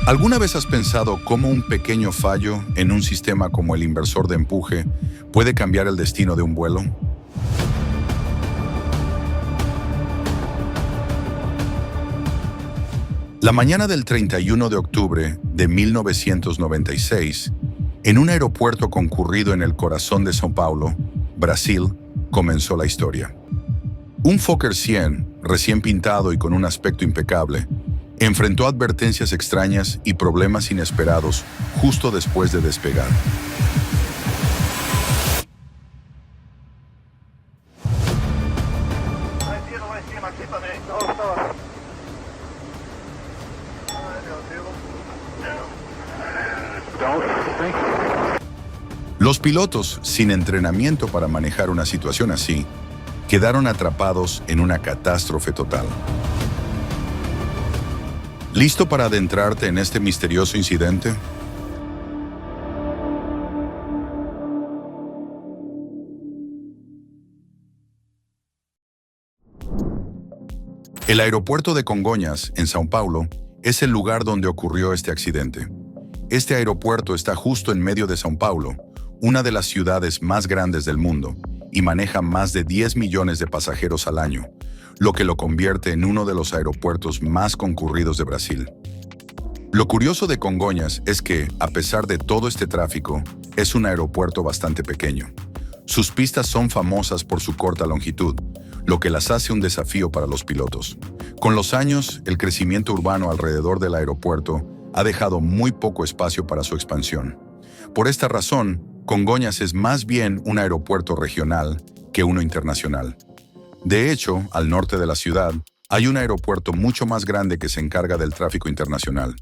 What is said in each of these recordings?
¿Alguna vez has pensado cómo un pequeño fallo en un sistema como el inversor de empuje puede cambiar el destino de un vuelo? La mañana del 31 de octubre de 1996, en un aeropuerto concurrido en el corazón de São Paulo, Brasil, comenzó la historia. Un Fokker 100, recién pintado y con un aspecto impecable, enfrentó advertencias extrañas y problemas inesperados justo después de despegar. Los pilotos, sin entrenamiento para manejar una situación así, quedaron atrapados en una catástrofe total. ¿Listo para adentrarte en este misterioso incidente? El aeropuerto de Congonhas, en São Paulo, es el lugar donde ocurrió este accidente. Este aeropuerto está justo en medio de São Paulo, una de las ciudades más grandes del mundo, y maneja más de 10 millones de pasajeros al año, lo que lo convierte en uno de los aeropuertos más concurridos de Brasil. Lo curioso de Congonhas es que, a pesar de todo este tráfico, es un aeropuerto bastante pequeño. Sus pistas son famosas por su corta longitud, lo que las hace un desafío para los pilotos. Con los años, el crecimiento urbano alrededor del aeropuerto ha dejado muy poco espacio para su expansión. Por esta razón, Congonhas es más bien un aeropuerto regional que uno internacional. De hecho, al norte de la ciudad, hay un aeropuerto mucho más grande que se encarga del tráfico internacional.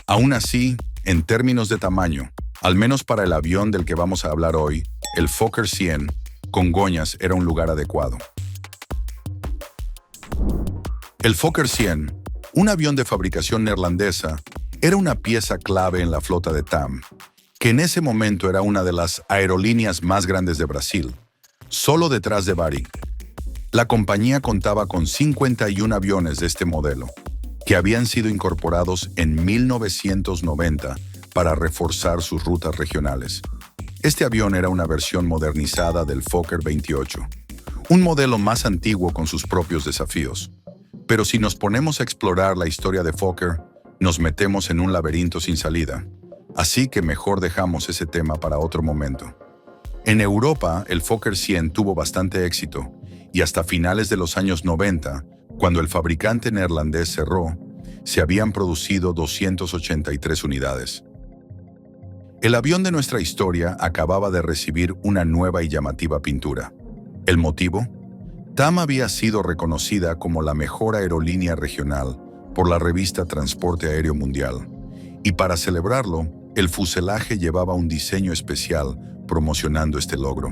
Aún así, en términos de tamaño, al menos para el avión del que vamos a hablar hoy, el Fokker 100, Congonhas era un lugar adecuado. El Fokker 100, un avión de fabricación neerlandesa, era una pieza clave en la flota de TAM, que en ese momento era una de las aerolíneas más grandes de Brasil, solo detrás de Varig. La compañía contaba con 51 aviones de este modelo, que habían sido incorporados en 1990 para reforzar sus rutas regionales. Este avión era una versión modernizada del Fokker 28, un modelo más antiguo con sus propios desafíos. Pero si nos ponemos a explorar la historia de Fokker, nos metemos en un laberinto sin salida. Así que mejor dejamos ese tema para otro momento. En Europa, el Fokker 100 tuvo bastante éxito, y hasta finales de los años 90, cuando el fabricante neerlandés cerró, se habían producido 283 unidades. El avión de nuestra historia acababa de recibir una nueva y llamativa pintura. ¿El motivo? TAM había sido reconocida como la mejor aerolínea regional por la revista Transporte Aéreo Mundial, y para celebrarlo, el fuselaje llevaba un diseño especial promocionando este logro.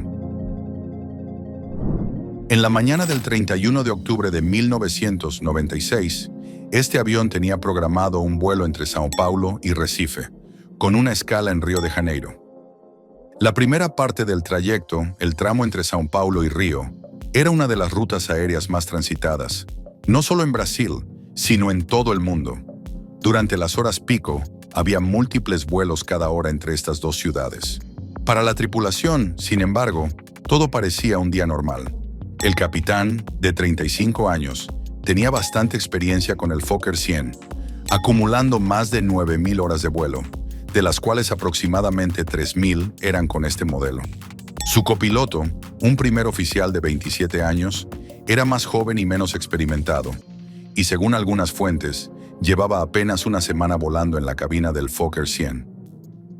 En la mañana del 31 de octubre de 1996, este avión tenía programado un vuelo entre São Paulo y Recife, con una escala en Río de Janeiro. La primera parte del trayecto, el tramo entre São Paulo y Río, era una de las rutas aéreas más transitadas, no solo en Brasil, sino en todo el mundo. Durante las horas pico, había múltiples vuelos cada hora entre estas dos ciudades. Para la tripulación, sin embargo, todo parecía un día normal. El capitán, de 35 años, tenía bastante experiencia con el Fokker 100, acumulando más de 9.000 horas de vuelo, de las cuales aproximadamente 3.000 eran con este modelo. Su copiloto, un primer oficial de 27 años, era más joven y menos experimentado, y según algunas fuentes, llevaba apenas una semana volando en la cabina del Fokker 100.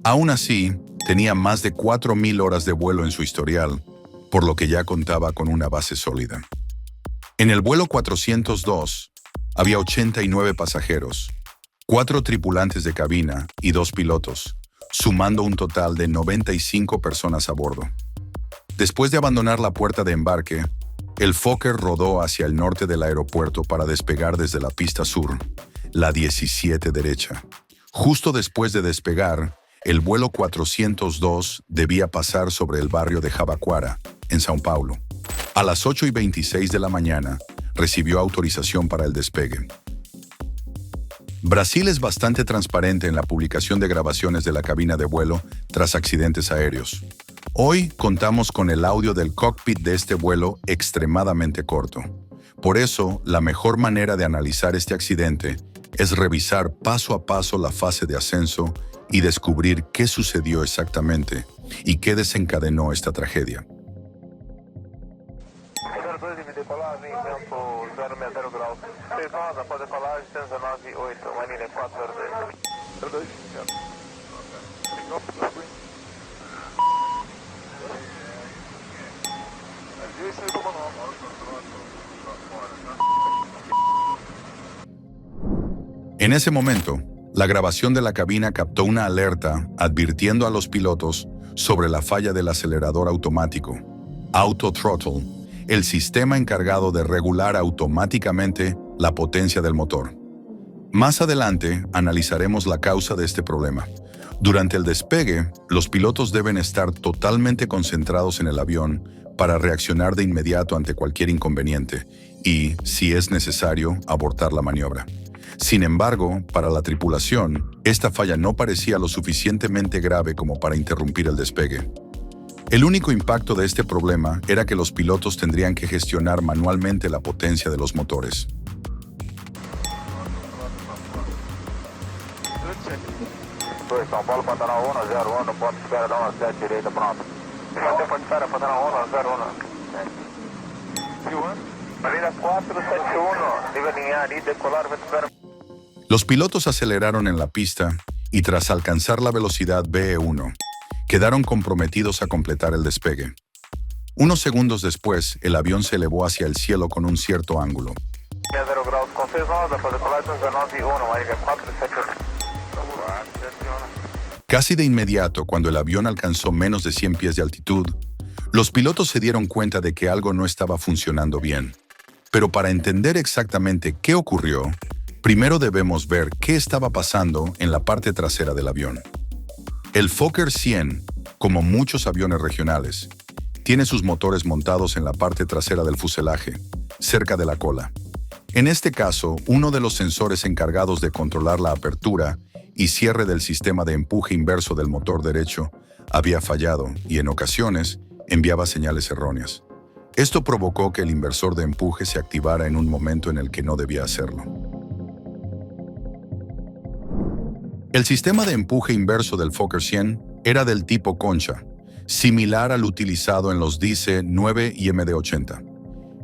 Aún así, tenía más de 4.000 horas de vuelo en su historial, por lo que ya contaba con una base sólida. En el vuelo 402, había 89 pasajeros, 4 tripulantes de cabina y 2 pilotos, sumando un total de 95 personas a bordo. Después de abandonar la puerta de embarque, el Fokker rodó hacia el norte del aeropuerto para despegar desde la pista sur, la 17 derecha. Justo después de despegar, el vuelo 402 debía pasar sobre el barrio de Jabaquara, en São Paulo. A las 8:26 de la mañana, recibió autorización para el despegue. Brasil es bastante transparente en la publicación de grabaciones de la cabina de vuelo tras accidentes aéreos. Hoy contamos con el audio del cockpit de este vuelo extremadamente corto. Por eso, la mejor manera de analizar este accidente es revisar paso a paso la fase de ascenso y descubrir qué sucedió exactamente y qué desencadenó esta tragedia. En ese momento, la grabación de la cabina captó una alerta advirtiendo a los pilotos sobre la falla del acelerador automático, Auto Throttle, el sistema encargado de regular automáticamente la potencia del motor. Más adelante analizaremos la causa de este problema. Durante el despegue, los pilotos deben estar totalmente concentrados en el avión para reaccionar de inmediato ante cualquier inconveniente y, si es necesario, abortar la maniobra. Sin embargo, para la tripulación, esta falla no parecía lo suficientemente grave como para interrumpir el despegue. El único impacto de este problema era que los pilotos tendrían que gestionar manualmente la potencia de los motores. São Paulo, Pantanal 101, ponto de espera da 17, direita, pronto. Manter ponto de espera, Pantanal 101. Marina 471, nivel linear y decolar, espera. Los pilotos aceleraron en la pista y tras alcanzar la velocidad VE1, quedaron comprometidos a completar el despegue. Unos segundos después, el avión se elevó hacia el cielo con un cierto ángulo. 0 graus com 6 horas, para decolar 19.1, Marina 471. Casi de inmediato, cuando el avión alcanzó menos de 100 pies de altitud, los pilotos se dieron cuenta de que algo no estaba funcionando bien. Pero para entender exactamente qué ocurrió, primero debemos ver qué estaba pasando en la parte trasera del avión. El Fokker 100, como muchos aviones regionales, tiene sus motores montados en la parte trasera del fuselaje, cerca de la cola. En este caso, uno de los sensores encargados de controlar la apertura y cierre del sistema de empuje inverso del motor derecho había fallado y en ocasiones enviaba señales erróneas. Esto provocó que el inversor de empuje se activara en un momento en el que no debía hacerlo. El sistema de empuje inverso del Fokker 100 era del tipo concha, similar al utilizado en los DC-9 y MD-80.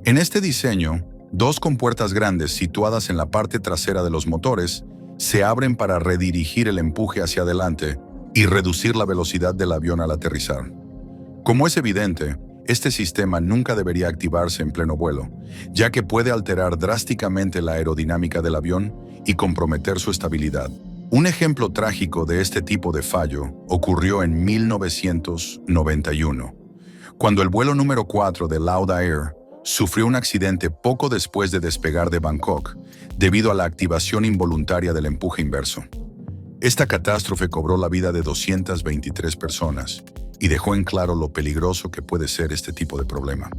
En este diseño, dos compuertas grandes situadas en la parte trasera de los motores se abren para redirigir el empuje hacia adelante y reducir la velocidad del avión al aterrizar. Como es evidente, este sistema nunca debería activarse en pleno vuelo, ya que puede alterar drásticamente la aerodinámica del avión y comprometer su estabilidad. Un ejemplo trágico de este tipo de fallo ocurrió en 1991, cuando el vuelo número 4 de Laudair sufrió un accidente poco después de despegar de Bangkok debido a la activación involuntaria del empuje inverso. Esta catástrofe cobró la vida de 223 personas y dejó en claro lo peligroso que puede ser este tipo de problema.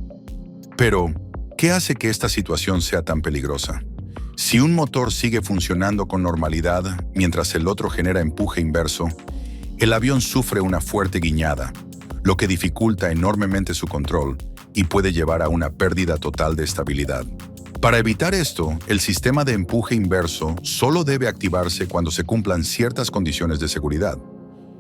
Pero, ¿qué hace que esta situación sea tan peligrosa? Si un motor sigue funcionando con normalidad mientras el otro genera empuje inverso, el avión sufre una fuerte guiñada, lo que dificulta enormemente su control y puede llevar a una pérdida total de estabilidad. Para evitar esto, el sistema de empuje inverso solo debe activarse cuando se cumplan ciertas condiciones de seguridad.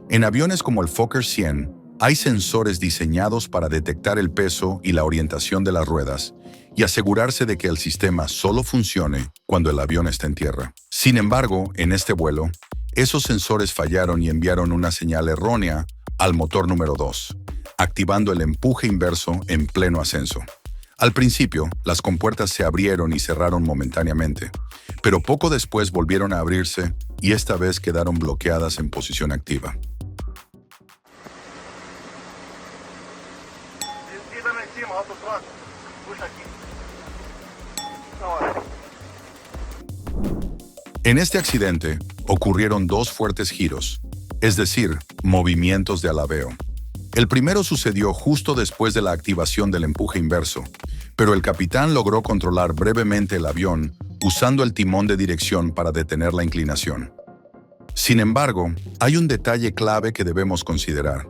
En aviones como el Fokker 100, hay sensores diseñados para detectar el peso y la orientación de las ruedas y asegurarse de que el sistema solo funcione cuando el avión está en tierra. Sin embargo, en este vuelo, esos sensores fallaron y enviaron una señal errónea al motor número 2, activando el empuje inverso en pleno ascenso. Al principio, las compuertas se abrieron y cerraron momentáneamente, pero poco después volvieron a abrirse y esta vez quedaron bloqueadas en posición activa. En este accidente, ocurrieron dos fuertes giros, es decir, movimientos de alabeo. El primero sucedió justo después de la activación del empuje inverso, pero el capitán logró controlar brevemente el avión usando el timón de dirección para detener la inclinación. Sin embargo, hay un detalle clave que debemos considerar.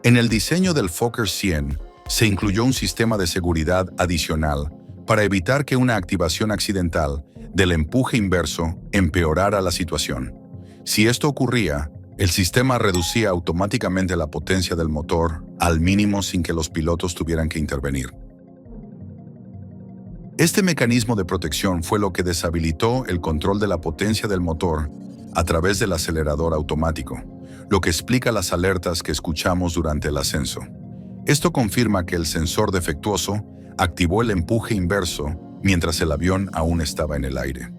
En el diseño del Fokker 100 se incluyó un sistema de seguridad adicional para evitar que una activación accidental del empuje inverso empeorara la situación. Si esto ocurría, el sistema reducía automáticamente la potencia del motor al mínimo sin que los pilotos tuvieran que intervenir. Este mecanismo de protección fue lo que deshabilitó el control de la potencia del motor a través del acelerador automático, lo que explica las alertas que escuchamos durante el ascenso. Esto confirma que el sensor defectuoso activó el empuje inverso mientras el avión aún estaba en el aire.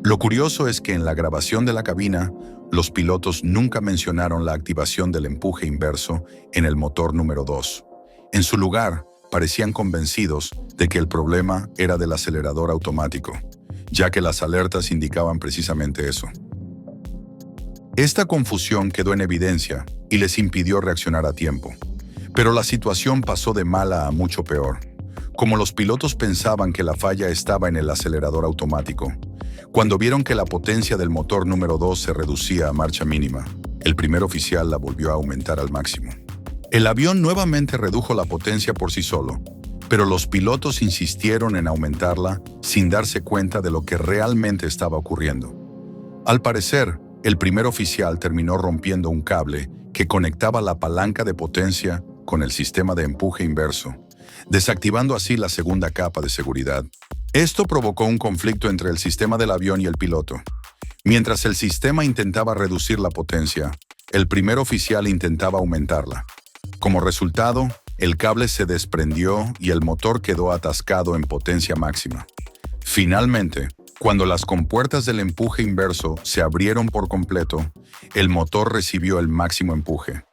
Lo curioso es que en la grabación de la cabina, los pilotos nunca mencionaron la activación del empuje inverso en el motor número 2. En su lugar, parecían convencidos de que el problema era del acelerador automático, ya que las alertas indicaban precisamente eso. Esta confusión quedó en evidencia y les impidió reaccionar a tiempo. Pero la situación pasó de mala a mucho peor. Como los pilotos pensaban que la falla estaba en el acelerador automático, cuando vieron que la potencia del motor número 2 se reducía a marcha mínima, el primer oficial la volvió a aumentar al máximo. El avión nuevamente redujo la potencia por sí solo, pero los pilotos insistieron en aumentarla sin darse cuenta de lo que realmente estaba ocurriendo. Al parecer, el primer oficial terminó rompiendo un cable que conectaba la palanca de potencia con el sistema de empuje inverso, desactivando así la segunda capa de seguridad. Esto provocó un conflicto entre el sistema del avión y el piloto. Mientras el sistema intentaba reducir la potencia, el primer oficial intentaba aumentarla. Como resultado, el cable se desprendió y el motor quedó atascado en potencia máxima. Finalmente, cuando las compuertas del empuje inverso se abrieron por completo, el motor recibió el máximo empuje,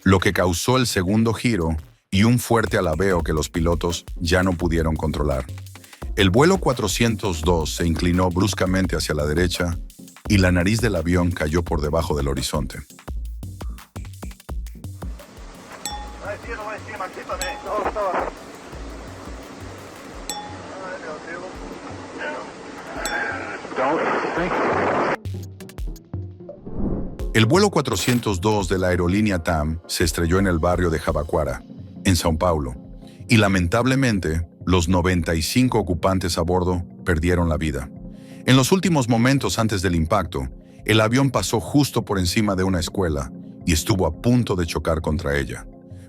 lo que causó el segundo giro y un fuerte alabeo que los pilotos ya no pudieron controlar. El vuelo 402 se inclinó bruscamente hacia la derecha y la nariz del avión cayó por debajo del horizonte. El vuelo 402 de la aerolínea TAM se estrelló en el barrio de Jabaquara, en São Paulo, y lamentablemente los 95 ocupantes a bordo perdieron la vida. En los últimos momentos antes del impacto, el avión pasó justo por encima de una escuela y estuvo a punto de chocar contra ella,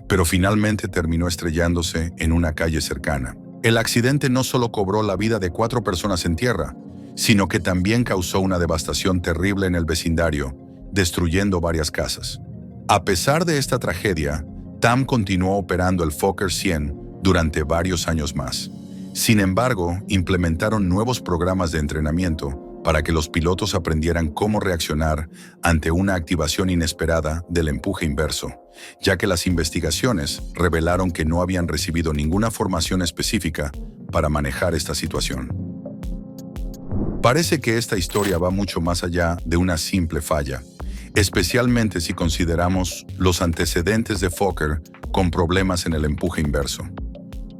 pero finalmente terminó estrellándose en una calle cercana. El accidente no solo cobró la vida de 4 personas en tierra, sino que también causó una devastación terrible en el vecindario, destruyendo varias casas. A pesar de esta tragedia, TAM continuó operando el Fokker 100 durante varios años más. Sin embargo, implementaron nuevos programas de entrenamiento para que los pilotos aprendieran cómo reaccionar ante una activación inesperada del empuje inverso, ya que las investigaciones revelaron que no habían recibido ninguna formación específica para manejar esta situación. Parece que esta historia va mucho más allá de una simple falla, especialmente si consideramos los antecedentes de Fokker con problemas en el empuje inverso.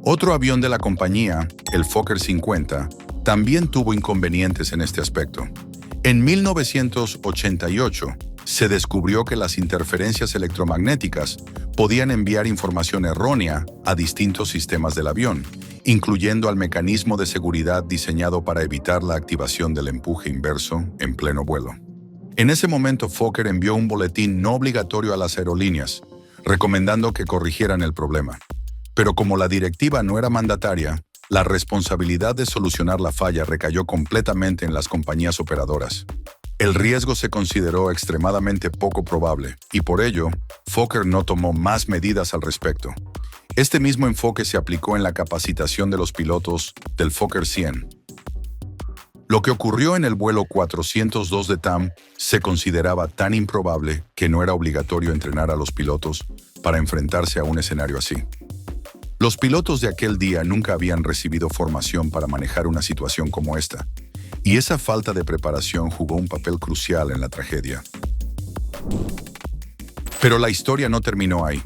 Otro avión de la compañía, el Fokker 50, también tuvo inconvenientes en este aspecto. En 1988, se descubrió que las interferencias electromagnéticas podían enviar información errónea a distintos sistemas del avión, incluyendo al mecanismo de seguridad diseñado para evitar la activación del empuje inverso en pleno vuelo. En ese momento, Fokker envió un boletín no obligatorio a las aerolíneas, recomendando que corrigieran el problema. Pero como la directiva no era mandataria, la responsabilidad de solucionar la falla recayó completamente en las compañías operadoras. El riesgo se consideró extremadamente poco probable y por ello, Fokker no tomó más medidas al respecto. Este mismo enfoque se aplicó en la capacitación de los pilotos del Fokker 100. Lo que ocurrió en el vuelo 402 de TAM se consideraba tan improbable que no era obligatorio entrenar a los pilotos para enfrentarse a un escenario así. Los pilotos de aquel día nunca habían recibido formación para manejar una situación como esta, y esa falta de preparación jugó un papel crucial en la tragedia. Pero la historia no terminó ahí.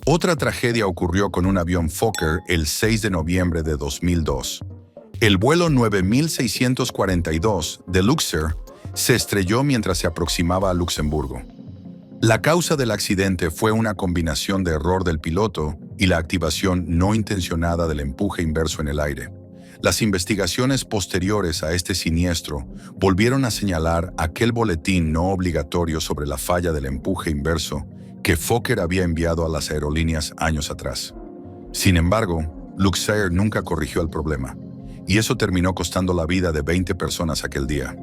Otra tragedia ocurrió con un avión Fokker el 6 de noviembre de 2002. El vuelo 9642 de Luxair se estrelló mientras se aproximaba a Luxemburgo. La causa del accidente fue una combinación de error del piloto y la activación no intencionada del empuje inverso en el aire. Las investigaciones posteriores a este siniestro volvieron a señalar aquel boletín no obligatorio sobre la falla del empuje inverso que Fokker había enviado a las aerolíneas años atrás. Sin embargo, Luxair nunca corrigió el problema, y eso terminó costando la vida de 20 personas aquel día.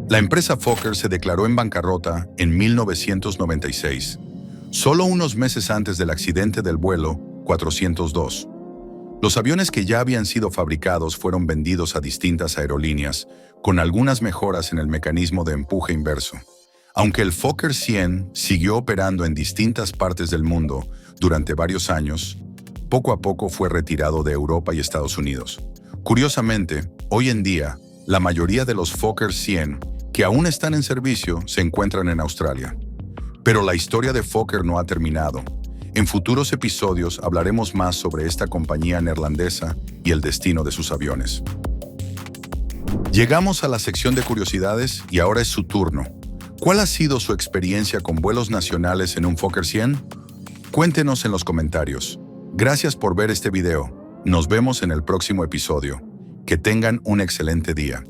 La empresa Fokker se declaró en bancarrota en 1996, solo unos meses antes del accidente del vuelo 402. Los aviones que ya habían sido fabricados fueron vendidos a distintas aerolíneas, con algunas mejoras en el mecanismo de empuje inverso. Aunque el Fokker 100 siguió operando en distintas partes del mundo durante varios años, poco a poco fue retirado de Europa y Estados Unidos. Curiosamente, hoy en día, la mayoría de los Fokker 100 que aún están en servicio se encuentran en Australia. Pero la historia de Fokker no ha terminado. En futuros episodios hablaremos más sobre esta compañía neerlandesa y el destino de sus aviones. Llegamos a la sección de curiosidades y ahora es su turno. ¿Cuál ha sido su experiencia con vuelos nacionales en un Fokker 100? Cuéntenos en los comentarios. Gracias por ver este video. Nos vemos en el próximo episodio. Que tengan un excelente día.